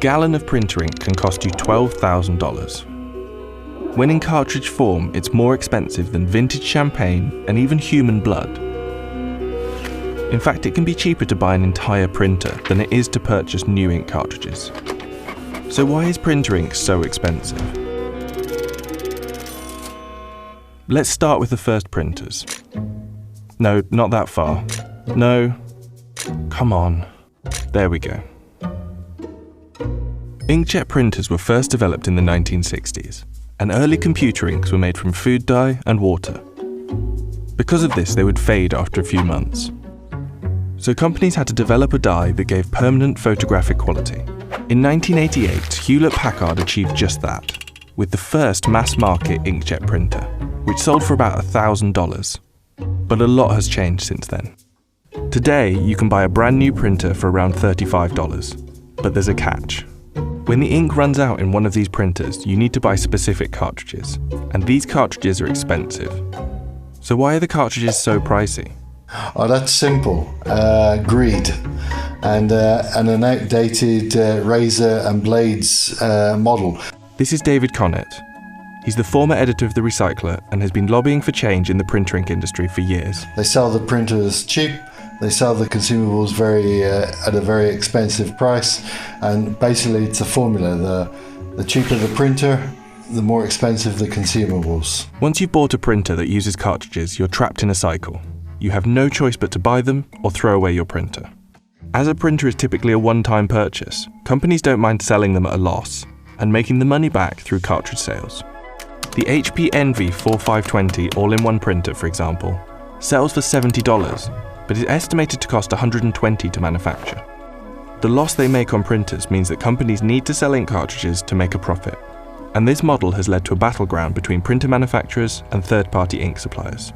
gallon of printer ink can cost you $12,000. When in cartridge form, it's more expensive than vintage champagne and even human blood. In fact, it can be cheaper to buy an entire printer than it is to purchase new ink cartridges. So why is printer ink so expensive? Let's start with the first printers. No, not that far. No. Come on. There we go. Inkjet printers were first developed in the 1960s, and early computer inks were made from food dye and water. Because of this, they would fade after a few months. So companies had to develop a dye that gave permanent photographic quality. In 1988, Hewlett-Packard achieved just that, with the first mass-market inkjet printer, which sold for about $1,000. But a lot has changed since then. Today, you can buy a brand new printer for around $35, but there's a catch. When the ink runs out in one of these printers, you need to buy specific cartridges, and these cartridges are expensive. So why are the cartridges so pricey? Oh, that's simple. Greed and an outdated razor and blades model. This is David Connett. He's the former editor of The Recycler and has been lobbying for change in the printer ink industry for years. They sell the printers cheap, they sell the consumables at a very expensive price, and basically it's a formula. The cheaper the printer, the more expensive the consumables. Once you've bought a printer that uses cartridges, you're trapped in a cycle. You have no choice but to buy them or throw away your printer. As a printer is typically a one-time purchase, companies don't mind selling them at a loss and making the money back through cartridge sales. The HP Envy 4520 all-in-one printer, for example, sells for $70, but is estimated to cost $120 to manufacture. The loss they make on printers means that companies need to sell ink cartridges to make a profit, and this model has led to a battleground between printer manufacturers and third-party ink suppliers.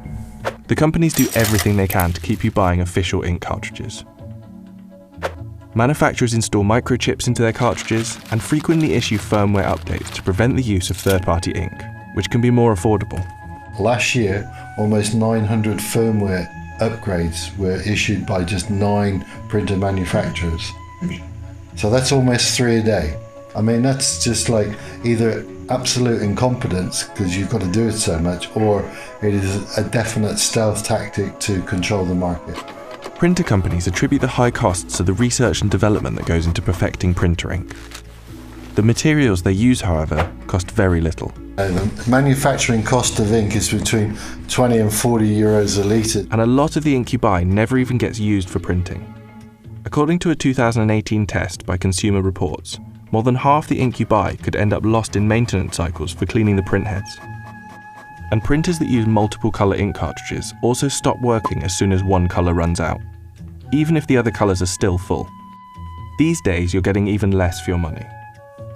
The companies do everything they can to keep you buying official ink cartridges. Manufacturers install microchips into their cartridges and frequently issue firmware updates to prevent the use of third-party ink, which can be more affordable. Last year, almost 900 firmware upgrades were issued by just 9 printer manufacturers. So that's almost 3 a day. I mean, that's just like either absolute incompetence because you've got to do it so much, or it is a definite stealth tactic to control the market. Printer companies attribute the high costs to the research and development that goes into perfecting printer ink. The materials they use, however, cost very little. The manufacturing cost of ink is between 20 and 40 euros a litre. And a lot of the ink you buy never even gets used for printing. According to a 2018 test by Consumer Reports, more than half the ink you buy could end up lost in maintenance cycles for cleaning the printheads. And printers that use multiple colour ink cartridges also stop working as soon as one colour runs out, even if the other colours are still full. These days, you're getting even less for your money.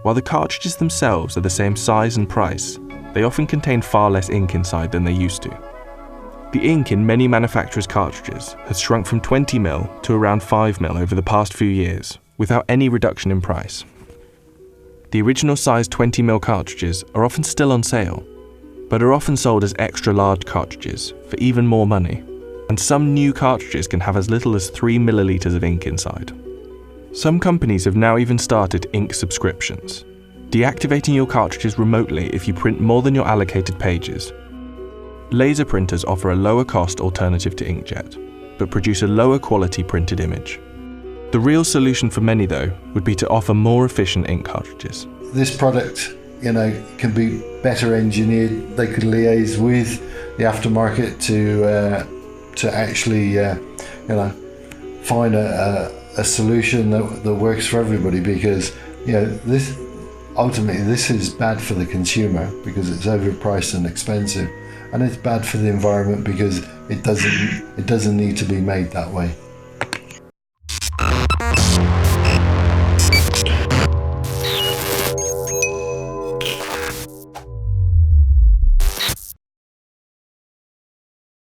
While the cartridges themselves are the same size and price, they often contain far less ink inside than they used to. The ink in many manufacturers' cartridges has shrunk from 20ml to around 5ml over the past few years, without any reduction in price. The original size 20ml cartridges are often still on sale, but are often sold as extra large cartridges for even more money, and some new cartridges can have as little as 3 milliliters of ink inside. Some companies have now even started ink subscriptions, deactivating your cartridges remotely if you print more than your allocated pages. Laser printers offer a lower cost alternative to inkjet, but produce a lower quality printed image. The real solution for many, though, would be to offer more efficient ink cartridges. This product, can be better engineered. They could liaise with the aftermarket to actually, find a solution that works for everybody, because this is bad for the consumer because it's overpriced and expensive, and it's bad for the environment because it doesn't need to be made that way.